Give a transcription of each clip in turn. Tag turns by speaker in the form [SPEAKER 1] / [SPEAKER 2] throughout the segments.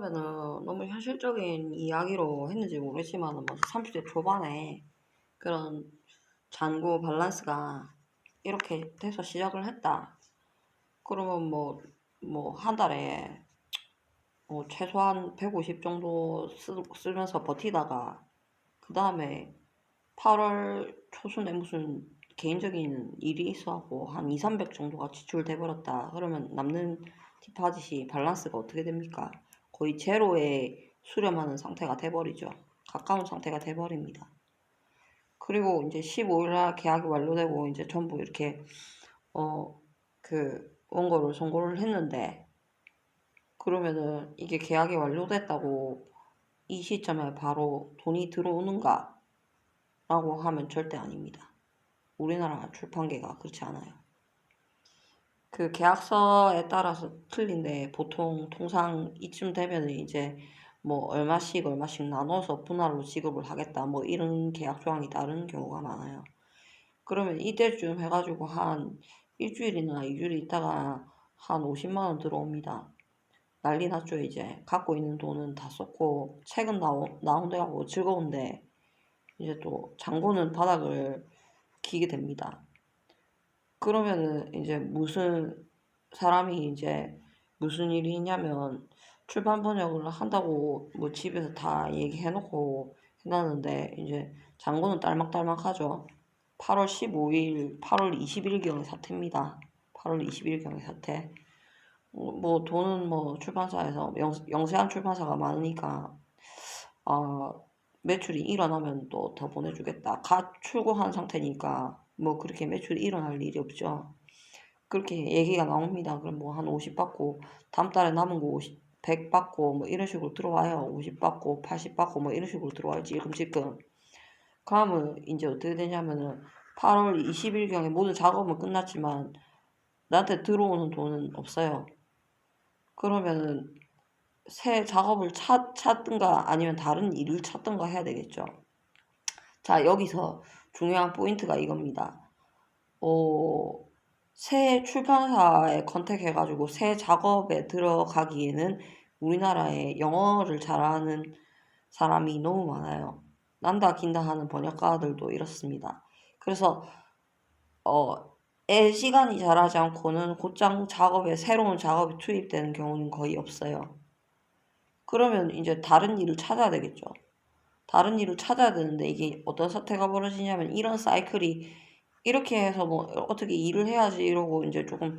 [SPEAKER 1] 처음에는 너무 현실적인 이야기로 했는지 모르지만은 뭐 30대 초반에 그런 잔고 밸런스가 이렇게 돼서 시작을 했다. 그러면 뭐 한 달에 최소한 150 정도 쓰면서 버티다가 그 다음에 8월 초순에 무슨 개인적인 일이 있어갖고 한 2, 300 정도가 지출돼 버렸다. 그러면 남는 디파짓이 밸런스가 어떻게 됩니까? 거의 제로에 수렴하는 상태가 돼버리죠. 가까운 상태가 돼버립니다. 그리고 이제 15일날 계약이 완료되고 이제 전부 이렇게 원고를 송고를 했는데 그러면은 이게 계약이 완료됐다고 이 시점에 바로 돈이 들어오는가? 라고 하면 절대 아닙니다. 우리나라 출판계가 그렇지 않아요. 그 계약서에 따라서 틀린데 보통 통상 이쯤 되면 이제 뭐 얼마씩 나눠서 분할로 지급을 하겠다 뭐 이런 계약 조항이 다른 경우가 많아요. 그러면 이때쯤 해가지고 한 일주일이나 2주일 있다가 한 50만 원 들어옵니다. 난리 났죠. 이제 갖고 있는 돈은 다 썼고 책은 나온다고 즐거운데 이제 또 잔고는 바닥을 기게 됩니다. 그러면은 이제 무슨 사람이 이제 무슨 일이 있냐면 출판 번역을 한다고 뭐 집에서 다 얘기해놓고 해놨는데 이제 잔고는 딸막딸막하죠. 8월 15일, 8월 20일경의 사태입니다. 8월 20일경의 사태. 뭐 돈은 뭐 출판사에서 영세한 출판사가 많으니까 매출이 일어나면 또 더 보내주겠다. 갓 출고한 상태니까 뭐 그렇게 매출이 일어날 일이 없죠. 그렇게 얘기가 나옵니다. 그럼 뭐 한 50 받고 다음 달에 남은 거 50, 100 받고 뭐 이런 식으로 들어와요. 50 받고 80 받고 뭐 이런 식으로 들어와요. 찔끔찔끔. 그러면 이제 어떻게 되냐면은 8월 20일경에 모든 작업은 끝났지만 나한테 들어오는 돈은 없어요. 그러면은 새 작업을 찾든가 아니면 다른 일을 찾든가 해야 되겠죠. 자, 여기서 중요한 포인트가 이겁니다. 새 출판사에 컨택해가지고 새 작업에 들어가기에는 우리나라에 영어를 잘하는 사람이 너무 많아요. 난다 긴다 하는 번역가들도 이렇습니다. 그래서 시간이 자라지 않고는 곧장 새로운 작업이 투입되는 경우는 거의 없어요. 그러면 이제 다른 일을 찾아야 되겠죠. 다른 일을 찾아야 되는데 이게 어떤 사태가 벌어지냐면 이런 사이클이 이렇게 해서 뭐 어떻게 일을 해야지 이러고 이제 조금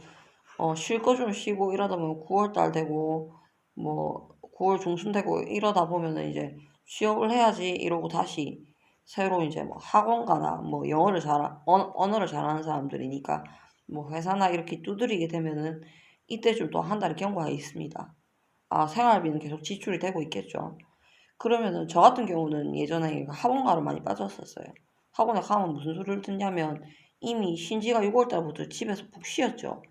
[SPEAKER 1] 쉴 거 좀 쉬고 이러다 보면 9월달 되고 뭐 9월 중순 되고 이러다 보면은 이제 취업을 해야지 이러고 다시 새로 이제 뭐 학원 가나 뭐 언어를 잘하는 사람들이니까 뭐 회사나 이렇게 두드리게 되면은 이때쯤 또 한 달이 경과해 있습니다. 생활비는 계속 지출이 되고 있겠죠. 그러면은 저 같은 경우는 예전에 학원가로 많이 빠졌었어요. 학원에 가면 무슨 소리를 듣냐면 이미 신지가 6월달부터 집에서 푹 쉬었죠.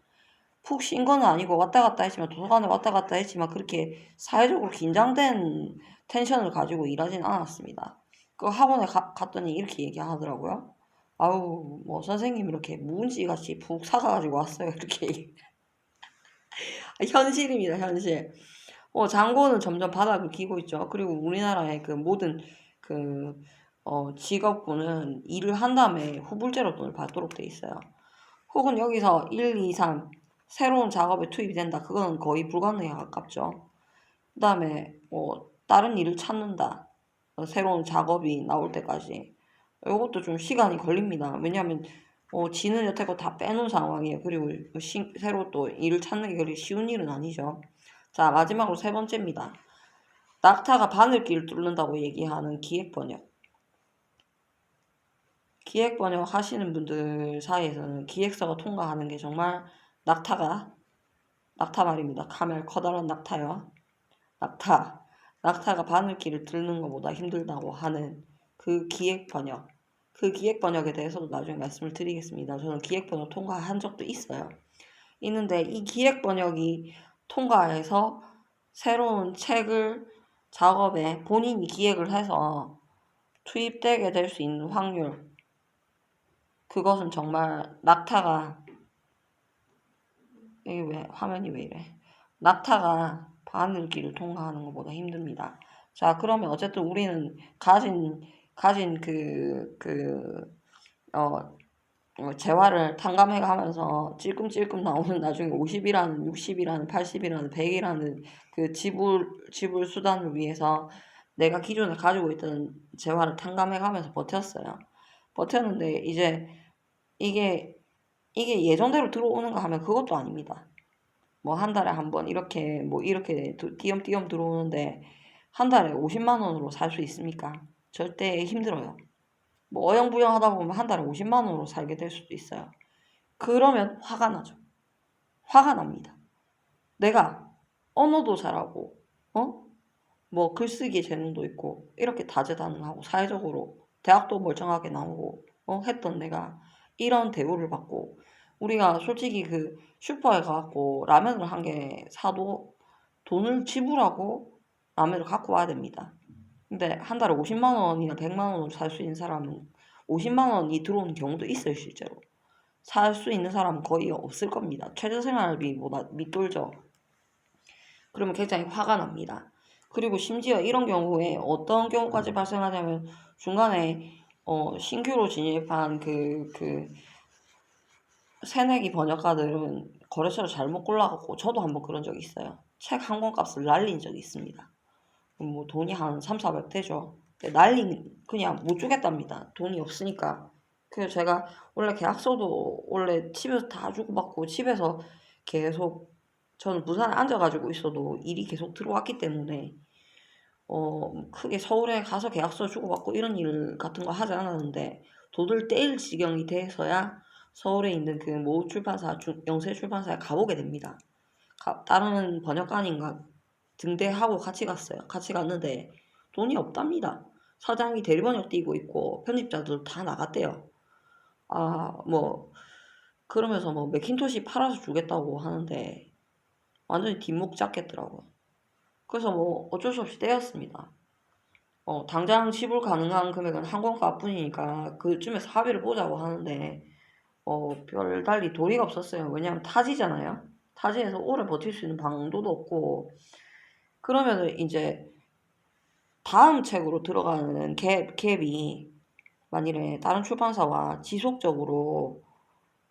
[SPEAKER 1] 푹 쉰 건 아니고 왔다 갔다 했지만 도서관에 왔다 갔다 했지만 그렇게 사회적으로 긴장된 텐션을 가지고 일하진 않았습니다. 그 학원에 갔더니 이렇게 얘기하더라고요. 아우 뭐 선생님 이렇게 묵은지같이 푹 사가지고 왔어요. 이렇게 현실입니다. 현실. 장고는 점점 바닥을 기고 있죠. 그리고 우리나라의 그 모든 그 직업군은 일을 한 다음에 후불제로 돈을 받도록 돼 있어요. 혹은 여기서 1, 2, 3 새로운 작업에 투입이 된다. 그건 거의 불가능에 가깝죠. 그 다음에 다른 일을 찾는다. 새로운 작업이 나올 때까지. 이것도 좀 시간이 걸립니다. 왜냐하면 지는 여태껏 다 빼놓은 상황이에요. 그리고 새로 또 일을 찾는 게 그렇게 쉬운 일은 아니죠. 자, 마지막으로 세 번째입니다. 낙타가 바늘길을 뚫는다고 얘기하는 기획번역. 기획번역 하시는 분들 사이에서는 기획서가 통과하는 게 정말 낙타 말입니다. 카멜 커다란 낙타요. 낙타가 바늘길을 뚫는 것보다 힘들다고 하는 그 기획번역. 그 기획번역에 대해서도 나중에 말씀을 드리겠습니다. 저는 기획번역 통과한 적도 있어요. 있는데 이 기획번역이 통과해서 새로운 책을 작업에 본인이 기획을 해서 투입되게 될 수 있는 확률, 그것은 정말 이게 왜 화면이 왜 이래? 낙타가 바늘길을 통과하는 것보다 힘듭니다. 자, 그러면 어쨌든 우리는 가진 재화를 탕감해 가면서 찔끔찔끔 나오는 나중에 50이라는, 60이라는, 80이라는, 100이라는 그 지불 수단을 위해서 내가 기존에 가지고 있던 재화를 탕감해 가면서 버텼어요. 버텼는데 이제 이게 예전대로 들어오는가 하면 그것도 아닙니다. 뭐 한 달에 한 번 이렇게 띄엄띄엄 들어오는데 한 달에 50만 원으로 살 수 있습니까? 절대 힘들어요. 뭐 어영부영 하다 보면 한 달에 50만 원으로 살게 될 수도 있어요. 그러면 화가 나죠. 화가 납니다. 내가 언어도 잘하고, 뭐 글쓰기 재능도 있고, 이렇게 다재다능하고, 사회적으로 대학도 멀쩡하게 나오고, 했던 내가 이런 대우를 받고, 우리가 솔직히 그 슈퍼에 가갖고 라면을 한 개 사도 돈을 지불하고 라면을 갖고 와야 됩니다. 근데 한 달에 50만 원이나 100만 원으로 살 수 있는 사람은 50만 원이 들어오는 경우도 있어요, 실제로. 살 수 있는 사람은 거의 없을 겁니다. 최저생활비보다 밑돌죠. 그러면 굉장히 화가 납니다. 그리고 심지어 이런 경우에 어떤 경우까지 발생하냐면 중간에 신규로 진입한 새내기 번역가들은 거래처를 잘못 골라갖고 저도 한번 그런 적이 있어요. 책 한 권 값을 날린 적이 있습니다. 뭐 돈이 한 3, 400 되죠. 그냥 못 주겠답니다. 돈이 없으니까. 그래서 제가 원래 계약서도 원래 집에서 다 주고받고 집에서 계속 저는 부산에 앉아가지고 있어도 일이 계속 들어왔기 때문에 크게 서울에 가서 계약서 주고받고 이런 일 같은 거 하지 않았는데 돈을 떼일 지경이 돼서야 서울에 있는 그 모 출판사, 영세 출판사에 가보게 됩니다. 다른 번역가님과 등대하고 같이 갔어요. 같이 갔는데 돈이 없답니다. 사장이 대리번역 뛰고 있고 편집자들 다 나갔대요. 그러면서 뭐 맥킨토시 팔아서 주겠다고 하는데 완전히 뒷목 잡겠더라고요. 그래서 뭐 어쩔 수 없이 떼었습니다. 당장 지불 가능한 금액은 한 권가뿐이니까 그쯤에서 합의를 보자고 하는데 별달리 도리가 없었어요. 왜냐하면 타지잖아요. 타지에서 오래 버틸 수 있는 방도도 없고 그러면은 이제 다음 책으로 들어가는 갭이 만일에 다른 출판사와 지속적으로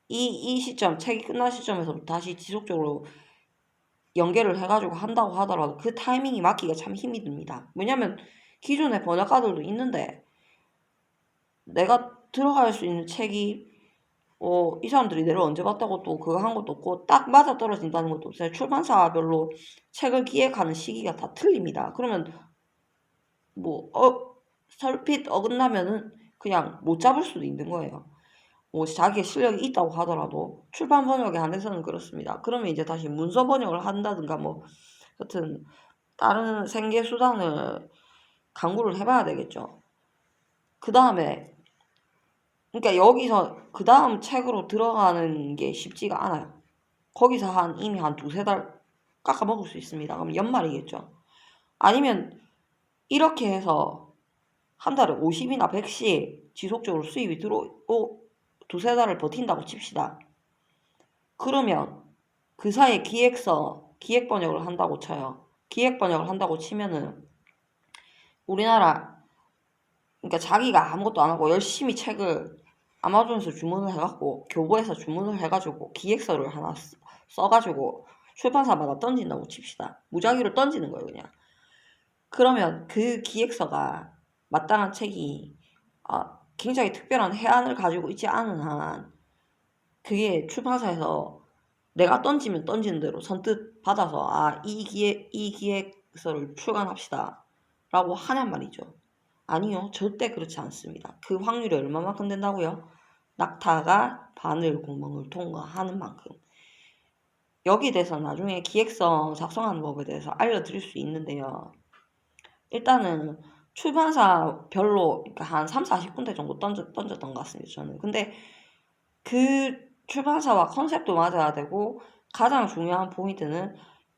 [SPEAKER 1] 이 시점, 책이 끝날 시점에서 다시 지속적으로 연계를 해가지고 한다고 하더라도 그 타이밍이 맞기가 참 힘이 듭니다. 왜냐면 기존의 번역가들도 있는데 내가 들어갈 수 있는 책이 이 사람들이 내를 언제 봤다고 또 그거 한 것도 없고 딱 맞아 떨어진다는 것도 없어요. 출판사별로 책을 기획하는 시기가 다 틀립니다. 그러면 뭐 설핏 어긋나면은 그냥 못 잡을 수도 있는 거예요. 자기의 실력이 있다고 하더라도 출판 번역에 한해서는 그렇습니다. 그러면 이제 다시 문서 번역을 한다든가 뭐 하여튼 다른 생계 수단을 강구를 해봐야 되겠죠. 그 다음에 그러니까 여기서 그 다음 책으로 들어가는 게 쉽지가 않아요. 거기서 이미 한 두세 달 깎아먹을 수 있습니다. 그럼 연말이겠죠. 아니면 이렇게 해서 한 달에 50이나 100씩 지속적으로 수입이 들어오고 두세 달을 버틴다고 칩시다. 그러면 그 사이에 기획 번역을 한다고 쳐요. 기획 번역을 한다고 치면은 우리나라 그러니까 자기가 아무것도 안 하고 열심히 책을 아마존에서 주문을 해갖고 교보에서 주문을 해가지고 기획서를 하나 써가지고 출판사마다 던진다고 칩시다. 무작위로 던지는 거예요, 그냥. 그러면 그 기획서가 마땅한 책이 굉장히 특별한 해안을 가지고 있지 않은 한 그게 출판사에서 내가 던지면 던지는 대로 선뜻 받아서 이 기획서를 출간합시다 라고 하냔 말이죠. 아니요, 절대 그렇지 않습니다. 그 확률이 얼마만큼 된다고요? 낙타가 바늘 구멍을 통과하는 만큼. 여기에 대해서 나중에 기획서 작성하는 법에 대해서 알려드릴 수 있는데요. 일단은 출판사별로 그러니까 한 3, 40군데 정도 던졌던 것 같습니다. 저는. 근데 그 출판사와 컨셉도 맞아야 되고 가장 중요한 포인트는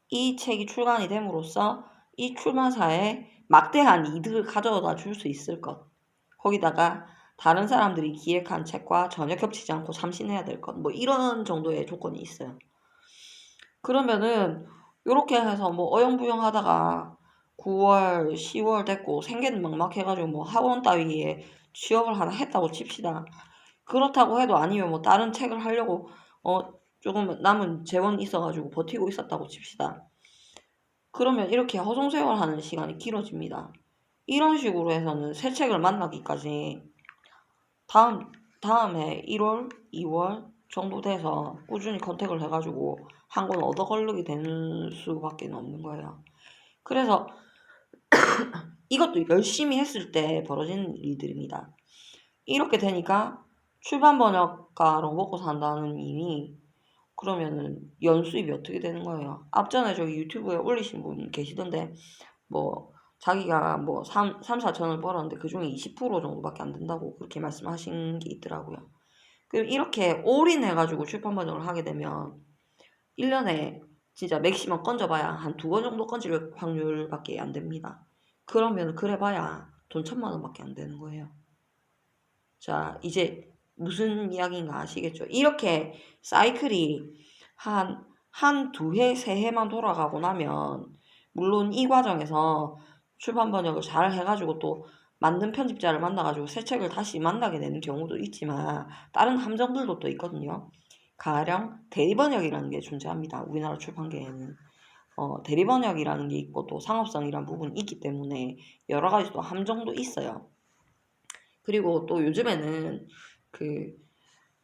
[SPEAKER 1] 이 책이 출간이 됨으로써 이 출판사에 막대한 이득을 가져다 줄 수 있을 것. 거기다가 다른 사람들이 기획한 책과 전혀 겹치지 않고 참신해야 될 것. 뭐 이런 정도의 조건이 있어요. 그러면은 요렇게 해서 뭐 어영부영 하다가 9월, 10월 됐고 생계는 막막해가지고 뭐 학원 따위에 취업을 하나 했다고 칩시다. 그렇다고 해도 아니면 뭐 다른 책을 하려고 조금 남은 재원이 있어가지고 버티고 있었다고 칩시다. 그러면 이렇게 허송세월하는 시간이 길어집니다. 이런 식으로 해서는 새 책을 만나기까지 다음에 1월, 2월 정도 돼서 꾸준히 컨택을 해가지고 한 권 얻어 걸르게 되는 수밖에 없는 거예요. 그래서 이것도 열심히 했을 때 벌어진 일들입니다. 이렇게 되니까 출판 번역가로 먹고 산다는 일이 그러면은 연수입이 어떻게 되는 거예요? 앞전에 저기 유튜브에 올리신 분 계시던데 뭐 자기가 뭐 3, 4천을 벌었는데 그중에 20% 정도밖에 안 된다고 그렇게 말씀하신 게 있더라고요. 그럼 이렇게 올인해가지고 출판 번역을 하게 되면 1년에 진짜 맥시멈 건져봐야 한 2권 정도 건질 확률밖에 안 됩니다. 그러면 그래봐야 돈 1,000만 원밖에 안 되는 거예요. 자, 이제 무슨 이야기인가 아시겠죠? 이렇게 사이클이 한 두 해, 세 해만 돌아가고 나면, 물론 이 과정에서 출판 번역을 잘 해가지고 또 만든 편집자를 만나가지고 새 책을 다시 만나게 되는 경우도 있지만, 다른 함정들도 또 있거든요. 가령 대리번역이라는 게 존재합니다. 우리나라 출판계에는. 대리번역이라는 게 있고 또 상업성이라는 부분이 있기 때문에 여러 가지 또 함정도 있어요. 그리고 또 요즘에는 그,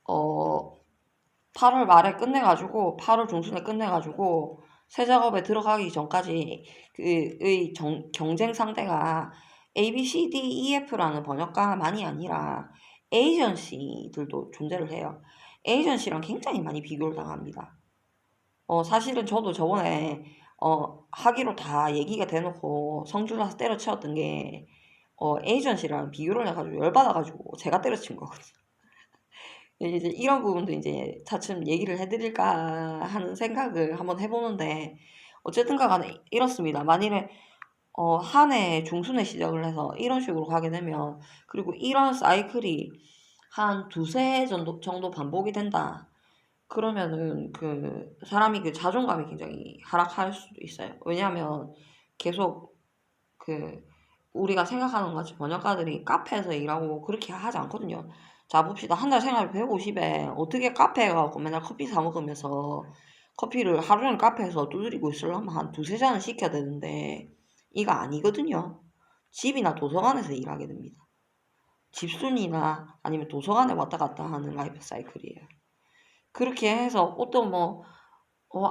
[SPEAKER 1] 8월 말에 끝내가지고, 8월 중순에 끝내가지고, 새 작업에 들어가기 전까지 그의 경쟁 상대가 A, B, C, D, E, F라는 번역가만이 아니라 에이전시들도 존재를 해요. 에이전시랑 굉장히 많이 비교를 당합니다. 사실은 저도 저번에, 하기로 다 얘기가 돼놓고 성질나서 때려치웠던 게, 에이전시랑 비교를 해가지고 열받아가지고 제가 때려친 거거든요. 이제 이런 부분도 이제 차츰 얘기를 해드릴까 하는 생각을 한번 해보는데, 어쨌든가 간에 이렇습니다. 만일에, 한 해 중순에 시작을 해서 이런 식으로 가게 되면, 그리고 이런 사이클이 한 두세 해 정도 반복이 된다. 그러면은 그 사람이 그 자존감이 굉장히 하락할 수도 있어요. 왜냐하면 계속 그 우리가 생각하는 것 같이 번역가들이 카페에서 일하고 그렇게 하지 않거든요. 자 봅시다. 한 달 생활 150에 어떻게 카페에 가고 맨날 커피 사 먹으면서 커피를 하루 종일 카페에서 두드리고 있으려면 한 두세 잔을 시켜야 되는데 이거 아니거든요. 집이나 도서관에서 일하게 됩니다. 집순이나 아니면 도서관에 왔다 갔다 하는 라이프 사이클이에요. 그렇게 해서 옷도 뭐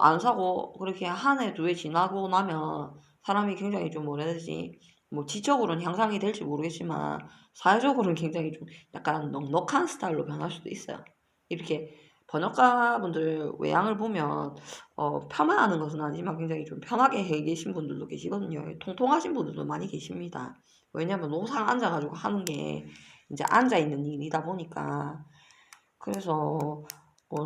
[SPEAKER 1] 안 사고 그렇게 한 해, 두 해 지나고 나면 사람이 굉장히 좀 뭐라 해야 되지? 뭐 지적으로는 향상이 될지 모르겠지만 사회적으로는 굉장히 좀 약간 넉넉한 스타일로 변할 수도 있어요. 이렇게 번역가분들 외양을 보면 폄하하는 것은 아니지만 굉장히 좀 편하게 계신 분들도 계시거든요. 통통하신 분들도 많이 계십니다. 왜냐면 노상 앉아가지고 하는 게 이제 앉아있는 일이다 보니까 그래서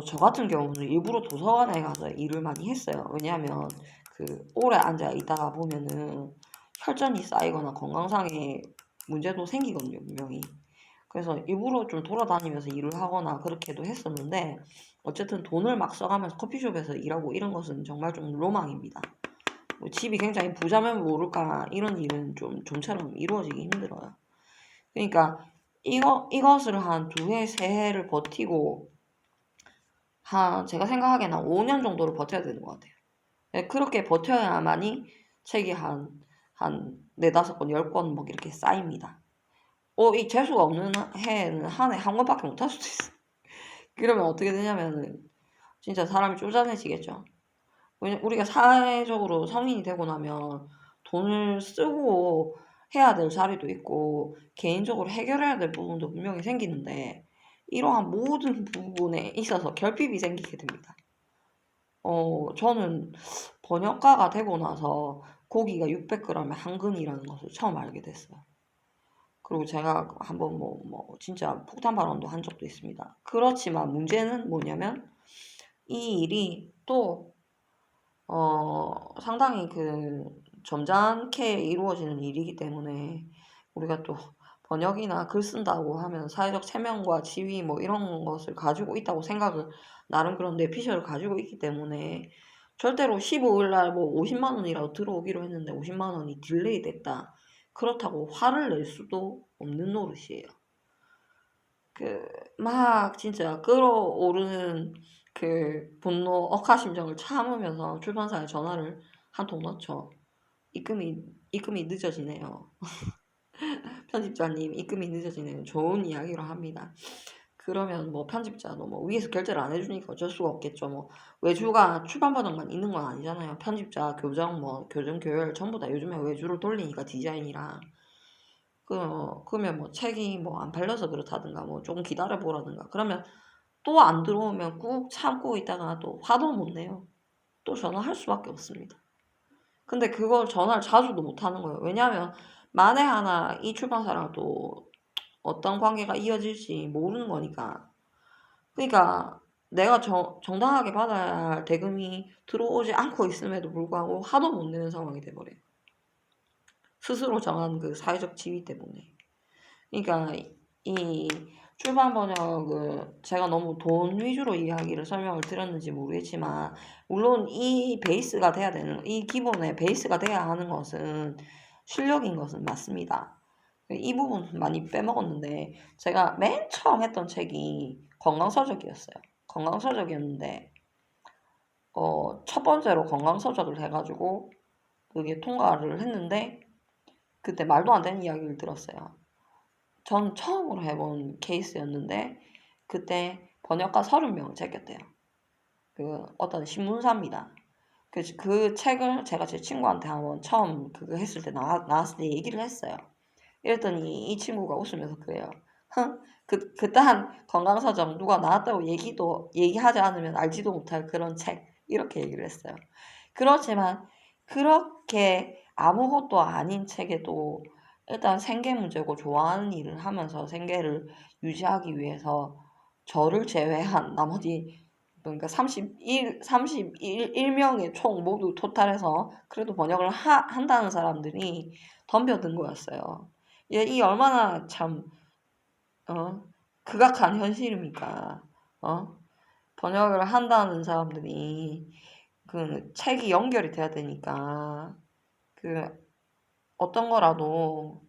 [SPEAKER 1] 저 같은 경우는 일부러 도서관에 가서 일을 많이 했어요. 왜냐하면 그 오래 앉아 있다가 보면은 혈전이 쌓이거나 건강상의 문제도 생기거든요, 분명히. 그래서 일부러 좀 돌아다니면서 일을 하거나 그렇게도 했었는데 어쨌든 돈을 막 써가면서 커피숍에서 일하고 이런 것은 정말 좀 로망입니다. 뭐 집이 굉장히 부자면 모를까 이런 일은 좀 좀처럼 이루어지기 힘들어요. 그러니까 이것을 한 두 해, 세 해를 버티고 제가 생각하기에는 한 5년 정도를 버텨야 되는 것 같아요. 예, 그렇게 버텨야만이 책이 한 네다섯 권, 10권 막 이렇게 쌓입니다. 이 재수가 없는 해에는 한 해 한 권밖에 못 할 수도 있어. 그러면 어떻게 되냐면은 진짜 사람이 쪼잔해지겠죠. 왜냐면 우리가 사회적으로 성인이 되고 나면 돈을 쓰고 해야 될 자리도 있고 개인적으로 해결해야 될 부분도 분명히 생기는데 이러한 모든 부분에 있어서 결핍이 생기게 됩니다. 저는 번역가가 되고 나서 고기가 600g에 한 근이라는 것을 처음 알게 됐어요. 그리고 제가 한번 진짜 폭탄 발언도 한 적도 있습니다. 그렇지만 문제는 뭐냐면 이 일이 또 상당히 그 점잖게 이루어지는 일이기 때문에 우리가 또 번역이나 글 쓴다고 하면 사회적 체면과 지위 뭐 이런 것을 가지고 있다고 생각을 나름 그런 뇌피셜을 가지고 있기 때문에 절대로 15일 날 뭐 50만 원이라도 들어오기로 했는데 50만 원이 딜레이 됐다. 그렇다고 화를 낼 수도 없는 노릇이에요. 막 진짜 끌어오르는 분노, 억하심정을 참으면서 출판사에 전화를 한 통 넣죠. 입금이 늦어지네요. 편집자님, 입금이 늦어지네요. 좋은 이야기로 합니다. 그러면 뭐 편집자도 뭐 위에서 결제를 안 해주니까 어쩔 수가 없겠죠. 뭐 외주가 출판 버전만 있는 건 아니잖아요. 편집자, 교정, 뭐 교정, 교열 전부 다 요즘에 외주로 돌리니까 디자인이랑 그러면 뭐 책이 뭐 안 팔려서 그렇다든가 뭐 조금 기다려 보라든가 그러면 또 안 들어오면 꾹 참고 있다가 또 화도 못 내요. 또 전화할 수밖에 없습니다. 근데 그걸 전화를 자주도 못 하는 거예요. 왜냐하면 만에 하나 이 출판사랑 또 어떤 관계가 이어질지 모르는 거니까. 그러니까 내가 정당하게 받아야 할 대금이 들어오지 않고 있음에도 불구하고 하도 못 내는 상황이 돼버려요. 스스로 정한 그 사회적 지위 때문에. 그러니까 이 출판 번역은 제가 너무 돈 위주로 이야기를 설명을 드렸는지 모르겠지만 물론 이 베이스가 돼야 되는 이 기본의 베이스가 돼야 하는 것은 실력인 것은 맞습니다. 이 부분 많이 빼먹었는데 제가 맨 처음 했던 책이 건강서적이었어요. 건강서적이었는데 첫 번째로 건강서적을 해가지고 그게 통과를 했는데 그때 말도 안 되는 이야기를 들었어요. 전 처음으로 해본 케이스였는데 그때 번역가 30명을 제꼈대요. 어떤 신문사입니다. 그 책을 제가 제 친구한테 한번 처음 그거 했을 때 나왔을 때 얘기를 했어요. 이랬더니 이 친구가 웃으면서 그래요. 그딴 건강서적 누가 나왔다고 얘기하지 않으면 알지도 못할 그런 책. 이렇게 얘기를 했어요. 그렇지만 그렇게 아무것도 아닌 책에도 일단 생계 문제고 좋아하는 일을 하면서 생계를 유지하기 위해서 저를 제외한 나머지 그러니까 31명의 총 모두 토탈해서 그래도 번역을 한다는 사람들이 덤벼든 거였어요. 이 얼마나 참, 극악한 현실입니까? 번역을 한다는 사람들이 책이 연결이 돼야 되니까 어떤 거라도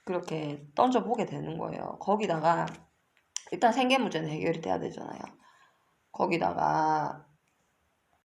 [SPEAKER 1] 그렇게 던져보게 되는 거예요. 거기다가 일단 생계 문제는 해결이 돼야 되잖아요. 거기다가